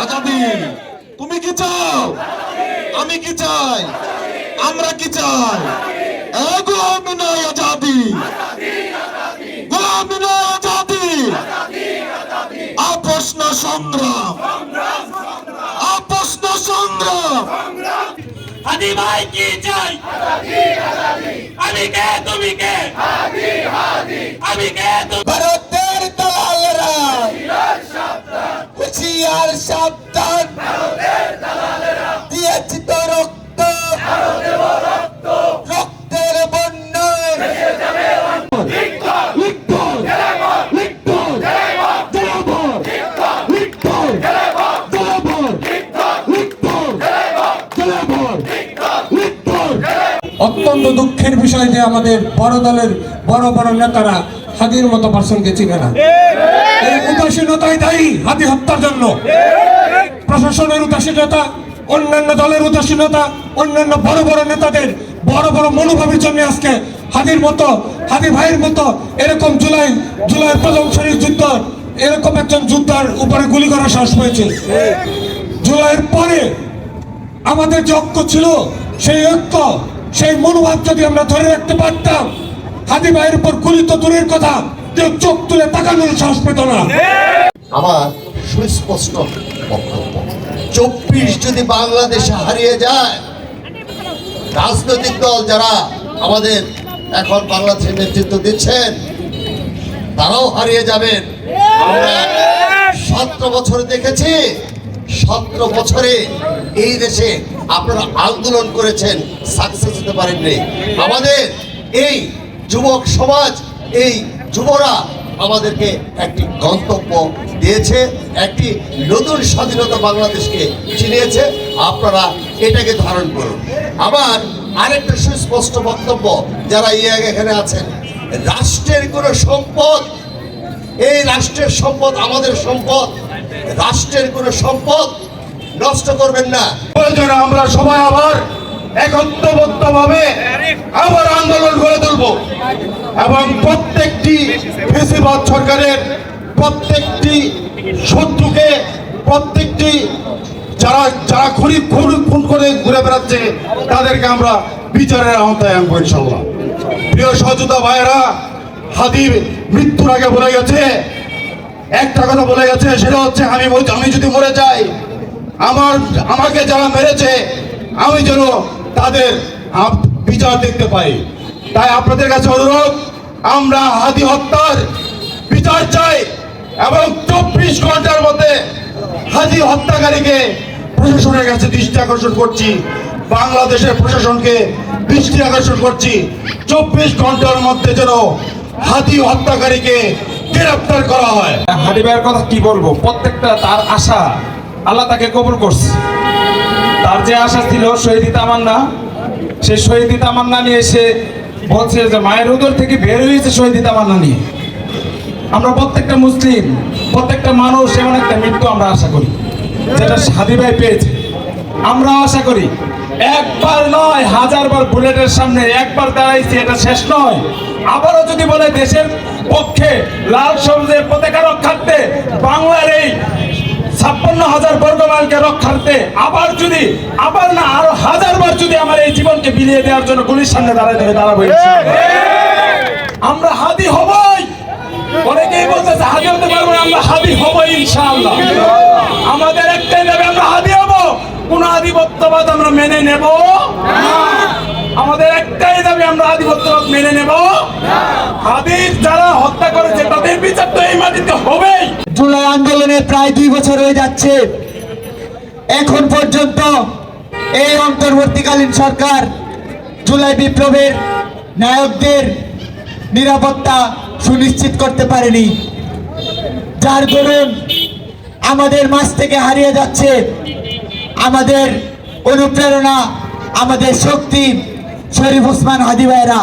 আজাদি। তুমি কি চাও? আমি কি চাই? আমরা কি চাই? গোলামি নয় আজাদি, গোলামি নয় আজাদি, আপোষ না সংগ্রাম, আপোষ না সংগ্রাম। হাদি ভাই কি চাই? আমি কে তুমি কে? আমি কে তুমি? ভারতের দালালেরা হুঁশিয়ার সাবধান, দিয়েছি তো রক্ত, রক্তের বন্যায় অত্যন্ত দুঃখের বিষয় যে আমাদের বড় দলের বড় বড় নেতারা হাদির মতো পার্সনকে চিনে না। এই উদাসীনতাই দায়ী হাদি হত্যার জন্য। প্রশাসনের উদাসীনতা, অন্যান্য দলের উদাসীনতা, অন্যান্য বড় বড় নেতাদের বড় বড় মনোভাবের জন্য আজকে হাদির মতো, হাদি ভাইয়ের মতো এরকম জুলাই প্রথম শ্রেণীর যুদ্ধ, এরকম একজন যোদ্ধার উপরে গুলি করার সাহস হয়েছে। জুলাইয়ের পরে আমাদের যে ঐক্য ছিল, সেই ঐক্য, সেই মনোভাব যদি আমরা ধরে রাখতে পারতাম, হাদি ভাইয়ের উপর গুলি তো দূরের কথা, কেউ চোখ তুলে তাকানোর সাহস পেত না। আমার সুস্পষ্ট বক্তব্য, 24 যদি বাংলাদেশে হারিয়ে যায়, রাজনৈতিক দল যারা আমাদের এখন বাংলাদেশের নেতৃত্ব দিচ্ছেন তারাও হারিয়ে যাবেন। আমরা 17 বছরে দেখেছি, 17 বছরে এই দেশে আপনারা আন্দোলন করেছেন, সাকসেস হতে পারেননি। আমাদের এই যুবক সমাজ, এই যুবরা আমাদেরকে একটি গন্তব্য দিয়েছে, একটি নতুন স্বাধীনতা বাংলাদেশকে চিনিয়েছে। আপনারা এটাকে ধারণ করুন। আবার আরেকটা সুস্পষ্ট বক্তব্য, যারা এখানে আছেন, রাষ্ট্রের কোনো সম্পদ, এই রাষ্ট্রের সম্পদ আমাদের সম্পদ, রাষ্ট্রের কোনো সম্পদ নষ্ট করবেন না। প্রয়োজনে আমরা সবাই আবার একত্রবদ্ধভাবে আবার আন্দোলন গড়ে তুলব এবং প্রত্যেকটি ফ্যাসিবাদ সরকারের প্রত্যেকটি শত্রুকে, প্রত্যেকটি যারা যারা খুন করে ঘুরে বেড়াচ্ছে তাদেরকে আমরা বিচারের আওতায় আনবো ইনশাল্লাহ। প্রিয় সহযোদ্ধা ভাইয়েরা, হাদি মৃত্যুর আগে বলে গেছে, একটা কথা বলে গেছে, সেটা হচ্ছে আমি যদি মরে যাই, আমাকে যারা মেরেছে আমি যেন তাদের বিচার দেখতে পাই। তাই আপনাদের কাছে অনুরোধ, আমরা হাদি হত্যার বিচার চাই এবং 24 ঘন্টার মধ্যে হাদি হত্যাকারীকে প্রশাসনের কাছে দৃষ্টি আকর্ষণ করছি, বাংলাদেশের প্রশাসনকে দৃষ্টি আকর্ষণ করছি, 24 ঘন্টার মধ্যে যেন হাদি হত্যাকারীকে গ্রেফতার করা হয়। হাদি ভাইয়ের কথা কি বলবো, প্রত্যেকটা তার আশা আল্লাহ তাকে কবুল করছে। তার যে আশা ছিল শহীদি তামান্না, সেই শহীদি তামান্না নিয়ে সে বলছে যে মায়ের উদর থেকে বের হয়েছে শহীদি তামান্না নিয়ে। আমরা প্রত্যেকটা মুসলিম, প্রত্যেকটা মানুষ এমন একটা মৃত্যু আমরা আশা করি যেটা হাদি ভাই পেয়েছে। আমরা আশা করি একবার নয়, 1000 বার বুলেটের সামনে একবার দাঁড়াইছি, এটা শেষ নয়। আবারও যদি বলে দেশের পক্ষে লাল সবুজের পতাকা রক্ষার্থে, বাংলার এই 56,000 বর্গ মাইলকে রক্ষার্থে আবার না আরো 1000 বার যদি আমার এই জীবনকে বিলিয়ে দেওয়ার জন্য গুলির সামনে দাঁড়াবো। আমরা হাদি হবই। অনেকেই বলতেছে হাদি হতে পারবো না, আমরা হাদি হবই ইনশাআল্লাহ। আমাদের একটাই দাবি, আমরা হাদি হব, কোন আধিপত্যবাদ আমরা মেনে নেব না। আমাদের একটাই দাবি, আমরা আধিপত্যবাদ মেনে নেব না। হাদির যারা হত্যা করেছে তাদের বিচার তো এই মাটিতে হবেই। জুলাই আন্দোলনের প্রায় 2 বছর হয়ে যাচ্ছে, এখন পর্যন্ত এই অন্তর্বর্তীকালীন সরকার জুলাই বিপ্লবের নায়কদের নিরাপত্তা সুনিশ্চিত করতে পারেনি, যার দরুন আমাদের মাঝ থেকে হারিয়ে যাচ্ছে আমাদের অনুপ্রেরণা, আমাদের শক্তি, শরীফ ওসমান হাদি ভাইয়েরা।